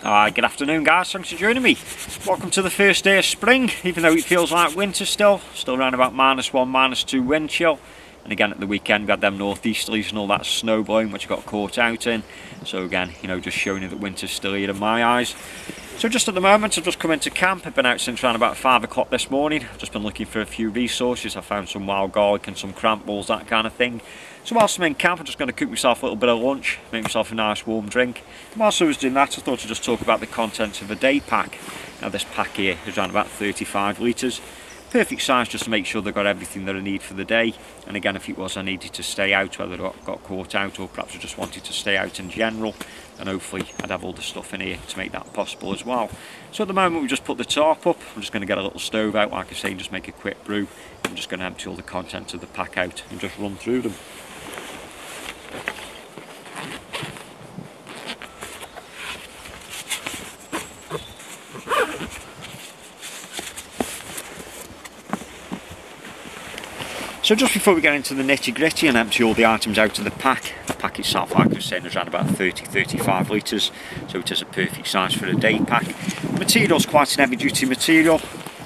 Good afternoon guys, thanks for joining me. Welcome to the first day of spring, even though it feels like winter still around about -1, -2 wind chill. And again at the weekend we had them northeasterlies and all that snow blowing which I got caught out in. So again, you know, just showing you that winter's still here in my eyes. So just at the moment I've just come into camp. I've been out since around about 5 o'clock this morning. I've just been looking for a few resources. I found some wild garlic and some cramp balls, that kind of thing. So whilst I'm in camp I'm just going to cook myself a little bit of lunch, make myself a nice warm drink. And whilst I was doing that I thought I'd just talk about the contents of the Daypack. Now this pack here is around about 35 litres. Perfect size just to make sure they've got everything that I need for the day. And again, if it was I needed to stay out, whether I got caught out or perhaps I just wanted to stay out in general, and hopefully I'd have all the stuff in here to make that possible as well. So at the moment we just put the tarp up. I'm just going to get a little stove out, like I say, and just make a quick brew. I'm just going to empty all the contents of the pack out and just run through them. So just before we get into the nitty gritty and empty all the items out of the pack itself, like I was saying, is around about 30-35 litres, so it is a perfect size for a day pack. The material is quite an heavy duty material.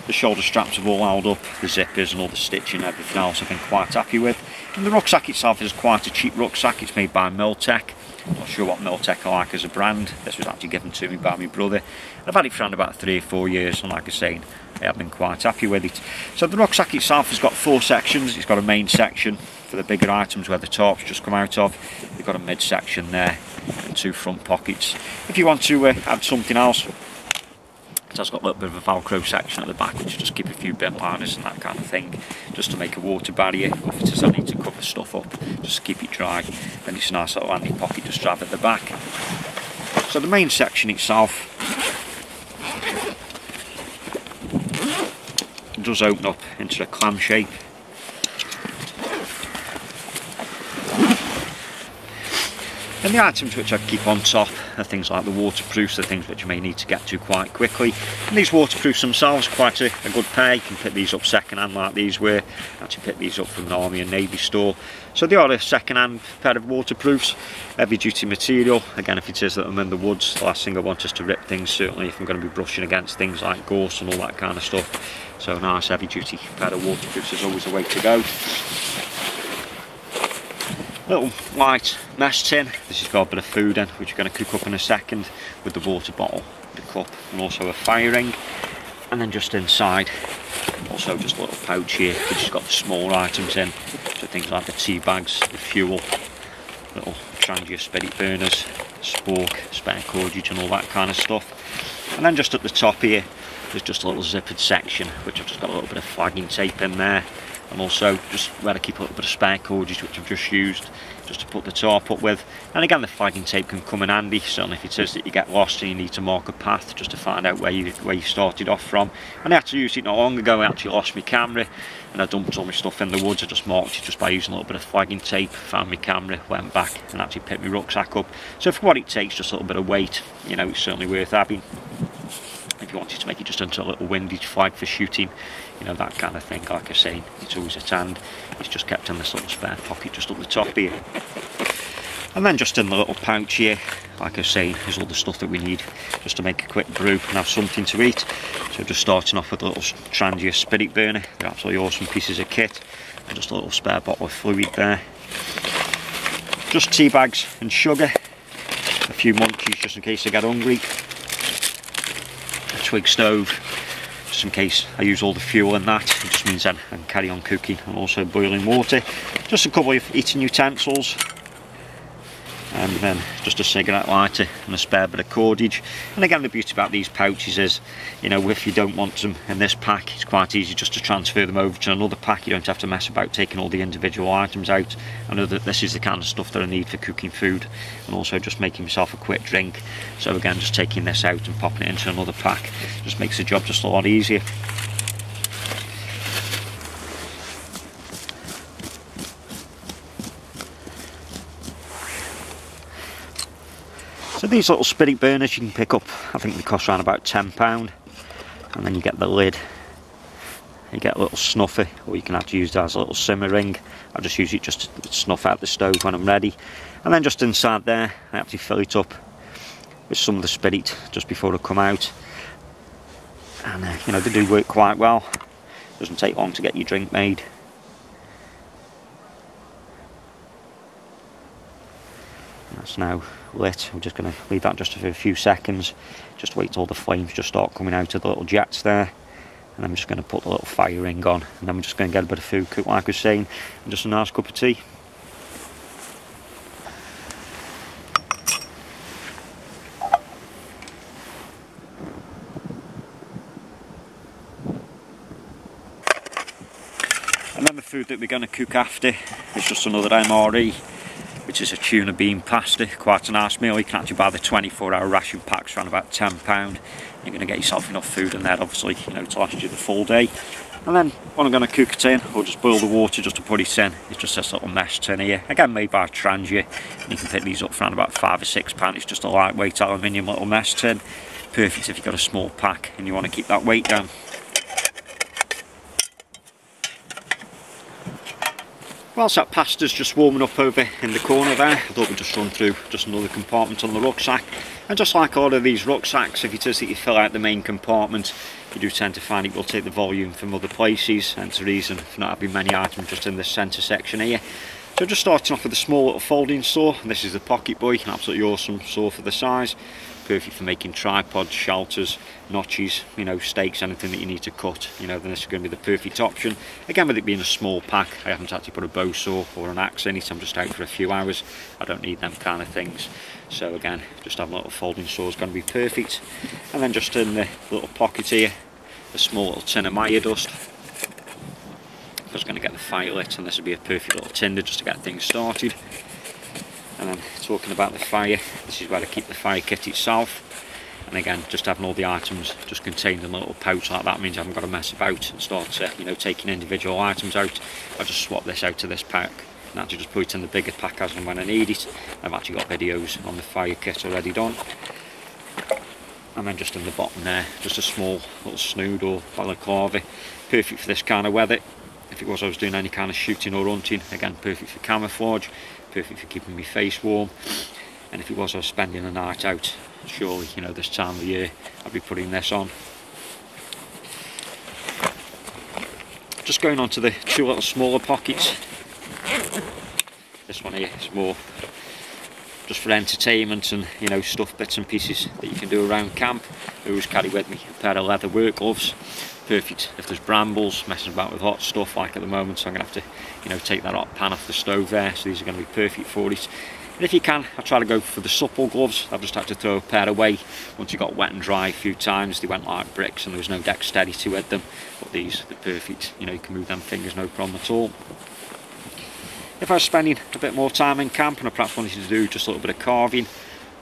The shoulder straps have all held up, the zippers and all the stitching and everything else I've been quite happy with. And the rucksack itself is quite a cheap rucksack. It's made by Miltech. I'm not sure what Miltech are like as a brand. This was actually given to me by my brother. I've had it for around about 3 or 4 years, and like I was saying, I have been quite happy with it. So the rucksack itself has got 4 sections. It's got a main section for the bigger items where the tarps just come out of. You've got a mid section there and 2 front pockets. If you want to add something else, it has got a little bit of a velcro section at the back which just keep a few bin liners and that kind of thing, just to make a water barrier, or if it is I need to cover stuff up, just to keep it dry. Then it's a nice little handy pocket just to have at the back. So the main section itself does open up into a clam shape. And the items which I keep on top are things like the waterproofs, the things which you may need to get to quite quickly. And these waterproofs themselves are quite a good pair. You can pick these up second hand like these were. I actually pick these up from an Army and Navy store. So they are a second hand pair of waterproofs, heavy duty material. Again, if it is that I'm in the woods, the last thing I want is to rip things, certainly if I'm going to be brushing against things like gorse and all that kind of stuff. So a nice heavy duty pair of waterproofs is always the way to go. Little white mess tin. This has got a bit of food in, which we're going to cook up in a second, with the water bottle, the cup, and also a fire ring. And then just inside, also just a little pouch here, which has got the smaller items in, so things like the tea bags, the fuel, little Trangia spirit burners, spork, spare cordage, and all that kind of stuff. And then just at the top here, there's just a little zippered section, which I've just got a little bit of flagging tape in there. And also just where I keep a little bit of spare cordage which I've just used just to put the tarp up with. And again, the flagging tape can come in handy, certainly if it is that you get lost and you need to mark a path just to find out where you started off from. And I had to use it not long ago. I actually lost my camera and I dumped all my stuff in the woods. I just marked it just by using a little bit of flagging tape, found my camera, went back and actually picked my rucksack up. So for what it takes, just a little bit of weight, you know, it's certainly worth having. If you wanted to make it just into a little windage flag for shooting, you know, that kind of thing, like I say, it's always at hand. It's just kept in this little spare pocket just up the top here. And then just in the little pouch here, like I say, is all the stuff that we need just to make a quick brew and have something to eat. So just starting off with a little Trangia spirit burner. They're absolutely awesome pieces of kit. And just a little spare bottle of fluid there. Just tea bags and sugar. A few munchies just in case I get hungry. A twig stove, just in case I use all the fuel in that. It just means then I can carry on cooking, and also boiling water. Just a couple of eating utensils, and then just a cigarette lighter and a spare bit of cordage. And again, the beauty about these pouches is, you know, if you don't want them in this pack, it's quite easy just to transfer them over to another pack. You don't have to mess about taking all the individual items out. I know that this is the kind of stuff that I need for cooking food and also just making myself a quick drink. So again, just taking this out and popping it into another pack just makes the job just a lot easier. So these little spirit burners you can pick up, I think they cost around about £10, and then you get the lid, you get a little snuffer, or you can have to use that as a little simmer ring. I just use it just to snuff out the stove when I'm ready. And then just inside there, I have to fill it up with some of the spirit just before they come out, and you know, they do work quite well. Doesn't take long to get your drink made. That's now lit. I'm just going to leave that just for a few seconds, just wait till the flames just start coming out of the little jets there, and I'm just going to put the little fire ring on, and then we're just going to get a bit of food cooked like I was saying, and just a nice cup of tea. And then the food that we're going to cook after is just another MRE, which is a tuna bean pasta. Quite a nice meal. You can actually buy the 24-hour ration packs around about £10. You're going to get yourself enough food in there, obviously, you know, to last you the full day. And then what I'm going to cook it in, or just boil the water just to put it in, it's just this little mesh tin here, again made by Trangia. You can pick these up for around about £5 or £6. It's just a lightweight aluminium little mesh tin, perfect if you've got a small pack and you want to keep that weight down. Whilst that pasta's just warming up over in the corner there, I thought we'd just run through just another compartment on the rucksack. And just like all of these rucksacks, if it is that you fill out the main compartment, you do tend to find it will take the volume from other places, hence the reason for not having many items just in the centre section here. So just starting off with a small little folding saw, and this is the Pocket Boy, an absolutely awesome saw for the size. Perfect for making tripods, shelters, notches, you know, steaks, anything that you need to cut, you know, then this is going to be the perfect option. Again, with it being a small pack, I haven't actually put a bow saw or an axe in it. I'm just out for a few hours. I don't need them kind of things. So again, just having a little folding saw is going to be perfect. And then just in the little pocket here, a small little tin of Maya dust. I was going to get the fire lit, and this would be a perfect little tinder just to get things started. And then talking about the fire, this is where I keep the fire kit itself. And again, just having all the items just contained in a little pouch like that means I haven't got to mess about and start you know, taking individual items out. I just swap this out to this pack and actually just put it in the bigger pack as and when I need it. I've actually got videos on the fire kit already done. And then just in the bottom there, just a small little snood or balaclava, perfect for this kind of weather. If it was I was doing any kind of shooting or hunting, again perfect for camouflage, perfect for keeping my face warm. And if it was I was spending a night out, surely, you know, this time of year I'd be putting this on. Just going on to the two little smaller pockets. This one here is more just for entertainment and, you know, stuff, bits and pieces that you can do around camp. I always carry with me a pair of leather work gloves. Perfect if there's brambles, messing about with hot stuff like at the moment, so I'm going to have to, you know, take that hot pan off the stove there, so these are going to be perfect for it. And if you can, I try to go for the supple gloves. I've just had to throw a pair away once you got wet and dry a few times. They went like bricks and there was no dexterity with them, but these, they're perfect, you know, you can move them fingers no problem at all. If I was spending a bit more time in camp and I perhaps wanted to do just a little bit of carving,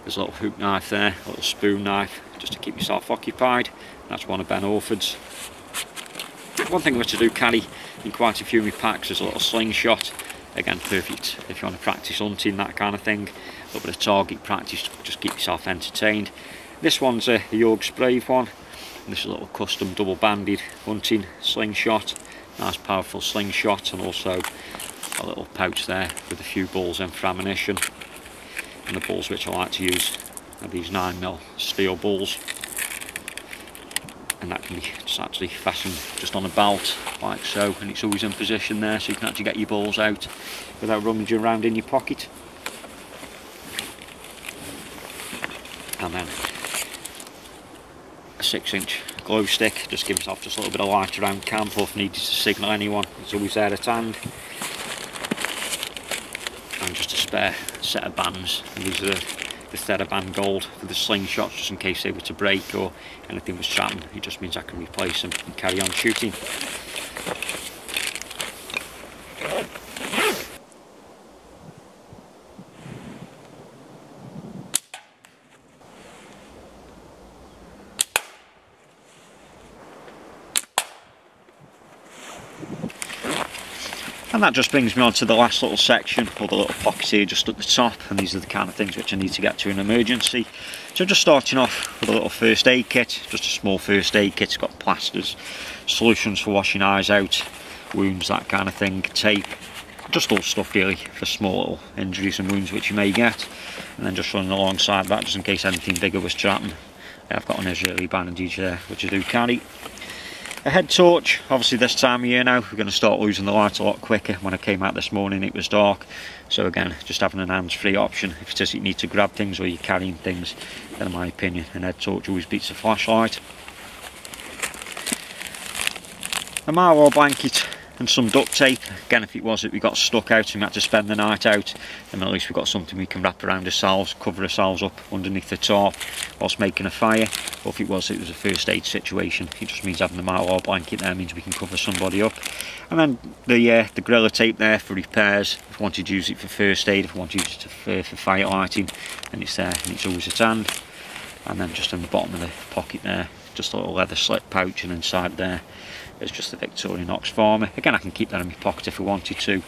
there's a little hook knife there, a little spoon knife, just to keep yourself occupied. That's one of Ben Orford's. One thing I to do carry in quite a few of my packs is a little slingshot. Again, perfect if you want to practice hunting, that kind of thing. A little bit of target practice, just keep yourself entertained. This one's a York's Brave one. And this is a little custom double-banded hunting slingshot. Nice powerful slingshot, and also a little pouch there with a few balls in for ammunition. And the balls which I like to use are these 9mm steel balls. And that can be just actually fastened just on a belt like so, and it's always in position there, so you can actually get your balls out without rummaging around in your pocket. And then a 6-inch glow stick, just give myself just a little bit of light around camp, or if needed to signal anyone, it's always there at hand. And just a spare set of bands, and these are the TheraBand Gold for the slingshots, just in case they were to break or anything was trapped. It just means I can replace them and carry on shooting. And that just brings me on to the last little section, or the little pocket here just at the top, and these are the kind of things which I need to get to in an emergency. So just starting off with a little first aid kit, just a small first aid kit. It's got plasters, solutions for washing eyes out, wounds, that kind of thing, tape, just all stuff really for small little injuries and wounds which you may get, and then just running alongside that just in case anything bigger was to happen. I've got an Israeli bandage there which I do carry. A head torch, obviously this time of year now we're going to start losing the light a lot quicker. When I came out this morning it was dark, so again just having an hands-free option. If it is you need to grab things or you're carrying things, then in my opinion an head torch always beats a flashlight. A marwar blanket and some duct tape. Again, if it was that we got stuck out and we had to spend the night out, then at least we've got something we can wrap around ourselves, cover ourselves up underneath the tarp whilst making a fire. Or if it was a first aid situation, it just means having the marwar blanket there means we can cover somebody up. And then the gorilla tape there for repairs. If I wanted to use it for first aid, if I wanted to use it for fire lighting, then it's there and it's always at hand. And then just in the bottom of the pocket there, just a little leather slip pouch, and inside there is just the Victorinox Farmer. Again, I can keep that in my pocket if I wanted to,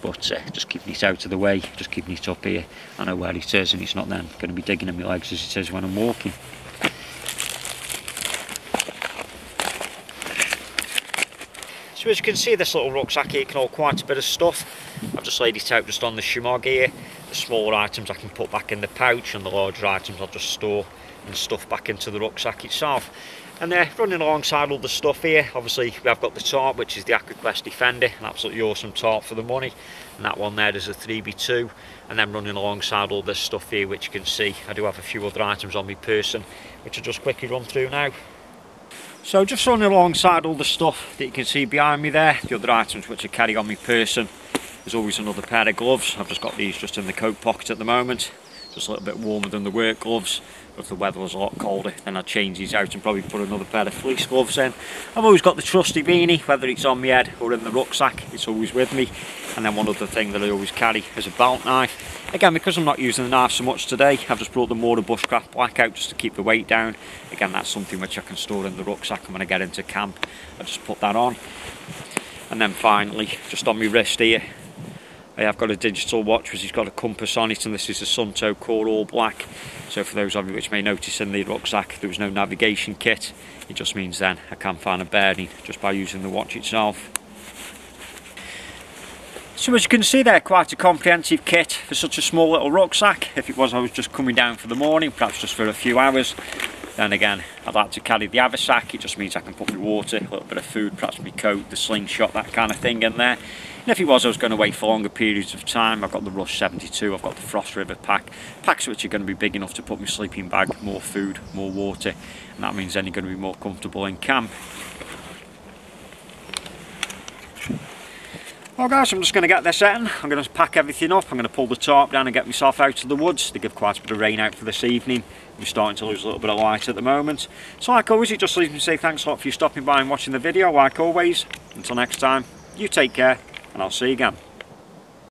but just keeping it out of the way, just keeping it up here. I know where it is and it's not then going to be digging in my legs as it is when I'm walking. So as you can see, this little rucksack here can hold quite a bit of stuff. I've just laid it out just on the shimog here. The smaller items I can put back in the pouch, and the larger items I'll just store and stuff back into the rucksack itself. And running alongside all the stuff here, obviously we have got the tarp, which is the AquaQuest Defender, an absolutely awesome tarp for the money, and that one there is a 3x2. And then running alongside all this stuff here, which you can see, I do have a few other items on my person which I'll just quickly run through now. So just running alongside all the stuff that you can see behind me there, the other items which I carry on my person, there's always another pair of gloves. I've just got these just in the coat pocket at the moment, just a little bit warmer than the work gloves. If the weather was a lot colder, then I'd change these out and probably put another pair of fleece gloves in. I've always got the trusty beanie, whether it's on my head or in the rucksack, it's always with me. And then one other thing that I always carry is a belt knife. Again, because I'm not using the knife so much today, I've just brought the Mortar Bushcraft Black out just to keep the weight down. Again, that's something which I can store in the rucksack, and when I get into camp I just put that on. And then finally, just on my wrist here, I have got a digital watch which has got a compass on it, and this is a Sunto Core All Black. So for those of you which may notice in the rucksack there was no navigation kit, it just means then I can find a bearing just by using the watch itself. So as you can see there, quite a comprehensive kit for such a small little rucksack. If it was I was just coming down for the morning, perhaps just for a few hours, then again I'd like to carry the haversack. It just means I can put my water, a little bit of food, perhaps my coat, the slingshot, that kind of thing in there. And if it was I was going to wait for longer periods of time, I've got the Rush 72, I've got the Frost River packs which are going to be big enough to put my sleeping bag, more food, more water, and that means then you're going to be more comfortable in camp. Well guys, I'm just going to get this in. I'm going to pack everything up. I'm going to pull the tarp down and get myself out to the woods. They give quite a bit of rain out for this evening. We're starting to lose a little bit of light at the moment. So like always, it just leaves me to say thanks a lot for you stopping by and watching the video. Like always, until next time, you take care and I'll see you again.